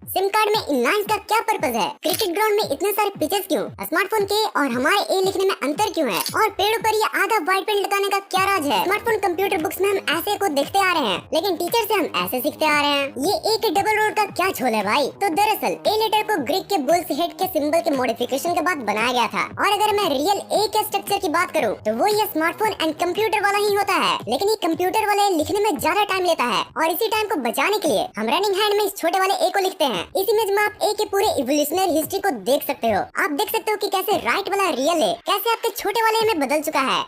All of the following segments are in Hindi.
सिम कार्ड में इनलाइन का क्या पर्पज है? क्रिकेट ग्राउंड में इतने सारे पिचेस क्यों? स्मार्टफोन के और हमारे ए लिखने में अंतर क्यों है? और पेड़ों पर ये आधा व्हाइट पेंट लगाने का क्या राज है? स्मार्टफोन कंप्यूटर बुक्स में हम ऐसे को देखते आ रहे हैं, लेकिन टीचर से हम ऐसे सीखते आ रहे हैं। ये ए के डबल रोड का क्या झोल है भाई? तो दरअसल ए लेटर को ग्रीक के बुल्स हेड के सिंबल के मॉडिफिकेशन के बाद बनाया गया था। और अगर मैं रियल ए के स्ट्रक्चर की बात करूँ तो वो ये स्मार्टफोन एंड कंप्यूटर वाला ही होता है, लेकिन ये कंप्यूटर वाले लिखने में ज्यादा टाइम लेता है। और इसी टाइम को बचाने के लिए हम रनिंग हैंड में इस छोटे वाले ए को लिखते हैं। इस इमेज में आप ए के पूरे इवोल्यूशनरी हिस्ट्री को देख सकते हो। आप देख सकते हो कि कैसे राइट वाला रियल है कैसे आपके छोटे वाले में बदल चुका है।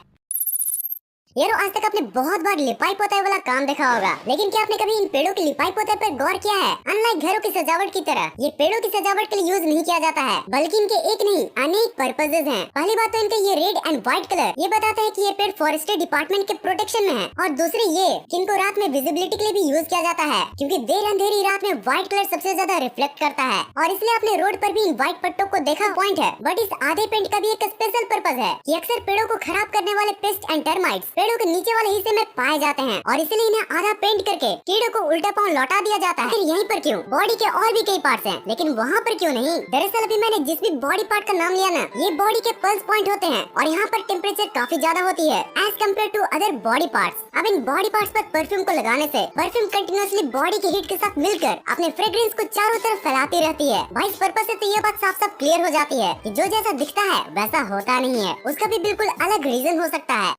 यारो, आज तक आपने बहुत बार लिपाई पोताई वाला काम देखा होगा, लेकिन क्या आपने कभी इन पेड़ों की लिपाई पोताई पर गौर किया है? अनलाइक घरों की सजावट की तरह ये पेड़ों की सजावट के लिए यूज नहीं किया जाता है, बल्कि इनके एक नहीं अनेक पर्पसेस हैं। पहली बात तो इनका ये रेड एंड व्हाइट कलर ये बताता है कि ये पेड़ फॉरेस्ट्री डिपार्टमेंट के प्रोटेक्शन में है। और दूसरी ये कि इनको रात में विजिबिलिटी के लिए भी यूज किया जाता है, क्योंकि देर अंधेरी रात में व्हाइट कलर सबसे ज्यादा रिफ्लेक्ट करता है। और इसलिए आपने रोड पर भी इन व्हाइट पट्टों को देखा पॉइंट है। बट इस आधे पेंट का भी एक स्पेशल पर्पज है कि अक्सर पेड़ों को खराब करने वाले पेस्ट एंड टर्माइट्स पेड़ों के नीचे वाले में पाए जाते हैं, और इसलिए इन्हें आधा पेंट करके कीड़ों को उल्टा पांव लौटा दिया जाता है। फिर यहीं पर क्यों? बॉडी के और भी कई पार्ट्स हैं, लेकिन वहाँ पर क्यों नहीं? दरअसल अभी मैंने जिस भी बॉडी पार्ट का नाम लिया ना, ये बॉडी के पल्स पॉइंट होते हैं, और यहाँ पर टेम्परेचर काफी ज्यादा होती है as compare to other body parts. अब इन बॉडी पार्ट्स पर परफ्यूम को लगाने से परफ्यूम कंटिन्यूअसली बॉडी की हीट के साथ मिलकर अपने फ्रेग्रेंस को चारों तरफ फैलाती रहती है। भाई इस पर्पस से तो ये बात साफ साफ क्लियर हो जाती है कि जो जैसा दिखता है वैसा होता नहीं है, उसका भी बिल्कुल अलग रीजन हो सकता है।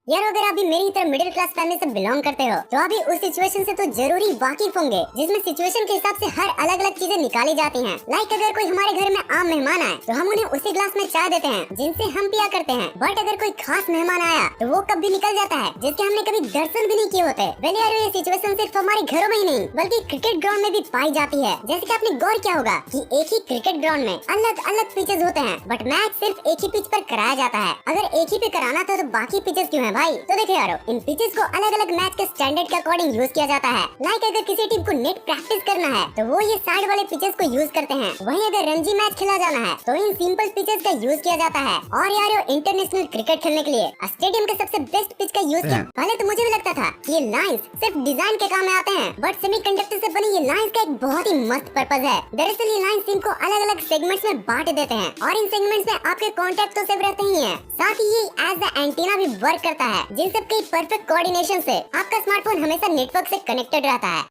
यार, अगर आप भी मेरी तरह मिडिल क्लास फैमिली से बिलोंग करते हो तो अभी उस सिचुएशन से तो जरूरी वाकिफ होंगे जिसमें सिचुएशन के हिसाब से हर अलग अलग चीजें निकाली जाती हैं। लाइक अगर कोई हमारे घर में आम मेहमान आए तो हम उन्हें उसी ग्लास में चाय देते हैं जिनसे हम पिया करते हैं। बट अगर कोई खास मेहमान आया तो वो कब भी निकल जाता है जिसके हमने कभी दर्शन भी नहीं किए होते। वेल यार, ये सिचुएशन सिर्फ हमारे घरों में ही नहीं बल्कि क्रिकेट ग्राउंड में भी पाई जाती है। जैसे कि आपने गौर किया होगा कि एक ही क्रिकेट ग्राउंड में अलग अलग पिचेस होते हैं, बट मैच सिर्फ एक ही पिच पर कराया जाता है। अगर एक ही पे कराना था तो बाकी पिचेस क्यों है भाई? तो देखो यारो, इन पिचेस को अलग अलग मैच के स्टैंडर्ड के अकॉर्डिंग यूज किया जाता है। लाइक अगर किसी टीम को नेट प्रैक्टिस करना है तो वो ये साइड वाले पिचेस को यूज करते हैं। वहीं अगर रणजी मैच खेला जाना है तो इन सिंपल पिचेस का यूज किया जाता है। और यार, इंटरनेशनल क्रिकेट खेलने के लिए स्टेडियम के सबसे बेस्ट पिच का यूज किया। पहले तो मुझे भी लगता था कि ये लाइंस सिर्फ डिजाइन के काम में आते हैं, बट सेमीकंडक्टर से बनी ये लाइंस का एक बहुत ही मस्त पर्पज है। दरअसल ये लाइंस इनको अलग अलग सेगमेंट्स में बांट देते हैं, और इन सेगमेंट्स में आपके कॉन्टेक्ट तो सेव रहते ही हैं, साथ ही ये एज द एंटीना भी वर्क करता है, जिन सब के परफेक्ट कोऑर्डिनेशन से आपका स्मार्टफोन हमेशा नेटवर्क से कनेक्टेड रहता है।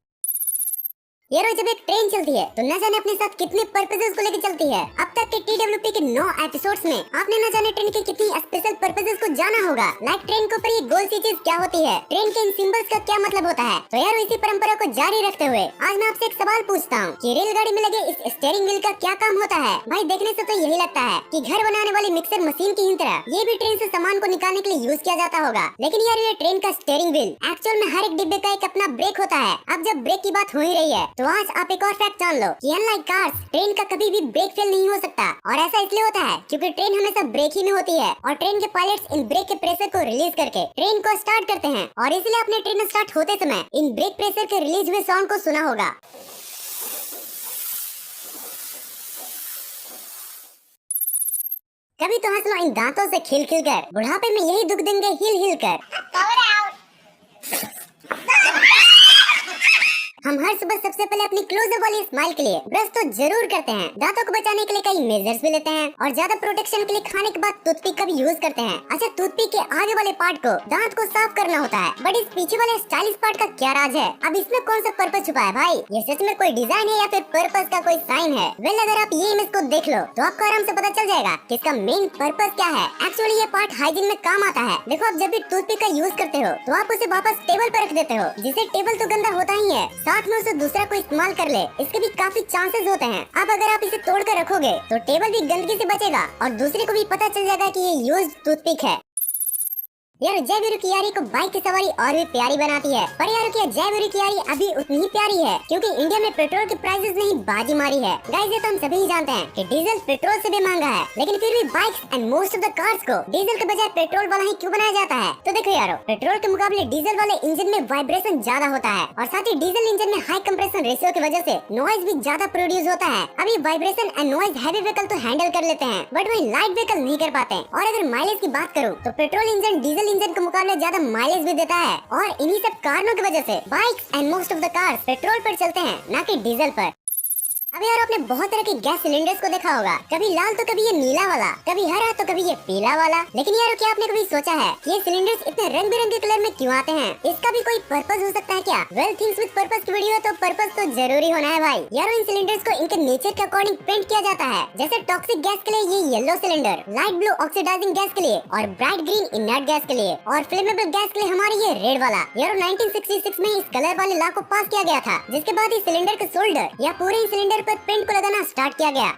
यारो, जब एक ट्रेन चलती है तो न जाने अपने साथ कितने पर्पसेस को लेकर चलती है। अब तक के TWP के 9 एपिसोड्स में आपने न जाने ट्रेन के कितनी स्पेशल पर्पसेस को जाना होगा। लाइक ट्रेन के ऊपर ये गोल सी चीज क्या होती है, ट्रेन के इन सिंबल्स का क्या मतलब होता है। तो यार, इसी परंपरा को जारी रखते हुए आज मैं आपसे एक सवाल पूछता हूँ कि रेलगाड़ी में लगे इस स्टीयरिंग व्हील का क्या काम होता है? भाई देखने से तो यही लगता है कि घर बनाने वाली मिक्सर मशीन की ही तरह ये भी ट्रेन से सामान को निकालने के लिए यूज किया जाता होगा। लेकिन यार, ये ट्रेन का स्टीयरिंग व्हील एक्चुअल में हर एक डिब्बे का एक अपना ब्रेक होता है। अब जब ब्रेक की बात हो ही रही है तो आज आप एक और फैक्ट जान लो कि अनलाइक कार्स ट्रेन का कभी भी ब्रेक फेल नहीं हो सकता। और ऐसा इसलिए होता है क्योंकि ट्रेन हमेशा ब्रेक ही में होती है, और ट्रेन के पायलट्स इन ब्रेक के प्रेशर को रिलीज करके ट्रेन को स्टार्ट करते हैं। और इसलिए आपने ट्रेन स्टार्ट होते समय इन ब्रेक प्रेशर के रिलीज हुए साउंड को सुना होगा। कभी तो हंस लो इन दांतों से खिल खिल कर, बुढ़ापे में यही दुख देंगे हिल हिल कर। हम हर सुबह सबसे पहले अपनी क्लोजअप वाली स्माइल के लिए ब्रश तो जरूर करते हैं। दांतों को बचाने के लिए कई मेजर्स भी लेते हैं, और ज्यादा प्रोटेक्शन के लिए खाने के बाद टूथपिक का भी यूज करते हैं। अच्छा, टूथपिक के आगे वाले पार्ट को दांत को साफ करना होता है, बट इस पीछे वाले स्टाइलिश पार्ट का क्या राज है? अब इसमें कौन सा पर्पस छुपा है भाई? ये सच में कोई डिजाइन है या फिर पर्पस का कोई साइन है? वेल, अगर आप ये इमेज को देख लो तो आपको आराम से पता चल जाएगा कि इसका मेन पर्पस क्या है। एक्चुअली ये पार्ट हाइजीन में काम आता है। देखो, आप जब भी टूथपिक का यूज करते हो तो आप उसे वापस टेबल पर रख देते हो, जिससे टेबल तो गंदा होता ही है, साथ में उसे दूसरा कोई इस्तेमाल कर ले इसके भी काफी चांसेस होते हैं। अब अगर आप इसे तोड़ कर रखोगे तो टेबल भी गंदगी से बचेगा, और दूसरे को भी पता चल जाएगा कि ये यूज्ड टूथपिक है। यार, जय वीरू की यारी को बाइक की सवारी और भी प्यारी बनाती है। पर यार, क्या जय वीरू की यारी अभी उतनी ही प्यारी है? क्योंकि इंडिया में पेट्रोल के प्राइसेस ने ही बाजी मारी है। गाइस, ये तो हम सभी ही जानते हैं कि डीजल पेट्रोल से भी महंगा है, लेकिन फिर भी bikes and most of the cars को डीजल के बजाय पेट्रोल वाला ही क्यों बनाया जाता है? तो देखो यारो, पेट्रोल के मुकाबले डीजल वाले इंजन में वाइब्रेशन ज्यादा होता है, और साथ ही डीजल इंजन में हाई कंप्रेशन रेशियो की वजह से नॉइज भी ज्यादा प्रोड्यूस होता है। अभी vibration and noise heavy vehicle तो हैंडल कर लेते हैं, बट वही लाइट व्हीकल नहीं कर पाते। और अगर माइलेज की बात करूँ तो petrol engine diesel diesel engine के मुकाबले ज्यादा माइलेज भी देता है और इन्हीं सब कारणों की वजह से bikes and most of the cars petrol पर चलते हैं, ना कि डीजल पर। अब यार आपने बहुत तरह के गैस सिलेंडर्स को देखा होगा, कभी लाल तो कभी ये नीला वाला, कभी हरा तो कभी ये पीला वाला। लेकिन यार क्या आपने कभी सोचा है कि ये सिलेंडर्स इतने रंग बिरंगे कलर में क्यों आते हैं? इसका भी कोई पर्पस हो सकता है क्या? वेल, थिंग्स विद पर्पस की वीडियो है तो पर्पस तो जरूरी होना है भाई। यार इन सिलेंडर्स को इनके नेचर के अकॉर्डिंग पेंट किया जाता है। जैसे टॉक्सिक गैस के लिए ये yellow cylinder, light blue oxidising gas के लिए और ब्राइट ग्रीन इनर्ट गैस के लिए, और फ्लेमेबल गैस के लिए हमारी ये रेड वाला। यार 1966 में इस कलर वाले लॉ को पास किया गया था, जिसके बाद इस सिलेंडर के शोल्डर या पूरे सिलेंडर पर पेंट को लगाना स्टार्ट किया गया।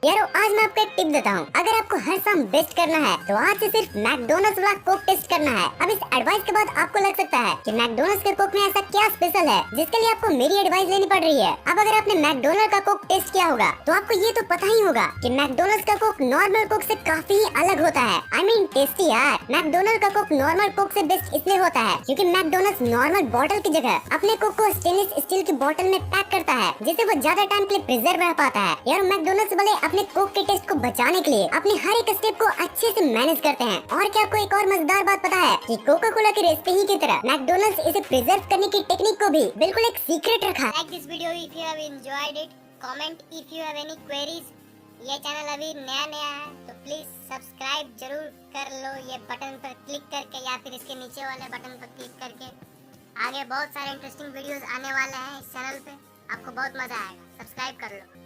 यारो आज मैं आपको एक टिप देता हूँ, अगर आपको हर शाम बेस्ट करना है तो आज से सिर्फ मैकडोनल्ड्स वाला कोक टेस्ट करना है। अब इस एडवाइस के बाद आपको लग सकता है कि मैकडोनल्ड्स के कोक में ऐसा क्या स्पेशल है जिसके लिए आपको मेरी एडवाइस लेनी पड़ रही है। अब अगर आपने मैकडोनल्ड का कोक टेस्ट किया होगा तो आपको ये तो पता ही होगा कि मैकडोनल्ड्स का कोक नॉर्मल कोक से काफी अलग होता है। आई मीन टेस्टी यार। मैकडोनल्ड का कोक नॉर्मल कोक से बेस्ट इसलिए होता है क्योंकि मैकडोनल्ड्स नॉर्मल बोतल की जगह अपने कोक को स्टेनलेस स्टील की बोतल में पैक करता है, जिससे वो ज्यादा टाइम के लिए प्रिजर्व रह पाता है। यार मैकडोनल्ड्स वाले अपने कोक के टेस्ट को बचाने के लिए अपने हर एक स्टेप को अच्छे से मैनेज करते हैं। और क्या आपको एक और मजेदार बात पता है कि कोका कोला की रेसिपी ही की तरह मैकडोनल्ड्स इसे प्रिजर्व करने की टेक्निक को भी बिल्कुल एक सीक्रेट रखा है। Like this video if you have enjoyed it, comment if you have any queries. ये चैनल अभी नया है तो प्लीज सब्सक्राइब जरूर कर लो, ये बटन पर क्लिक करके या फिर इसके नीचे वाले बटन पर क्लिक करके। आगे बहुत सारे इंटरेस्टिंग वीडियोस आने वाले हैं इस चैनल पे, आपको बहुत मजा आएगा। सब्सक्राइब कर लो।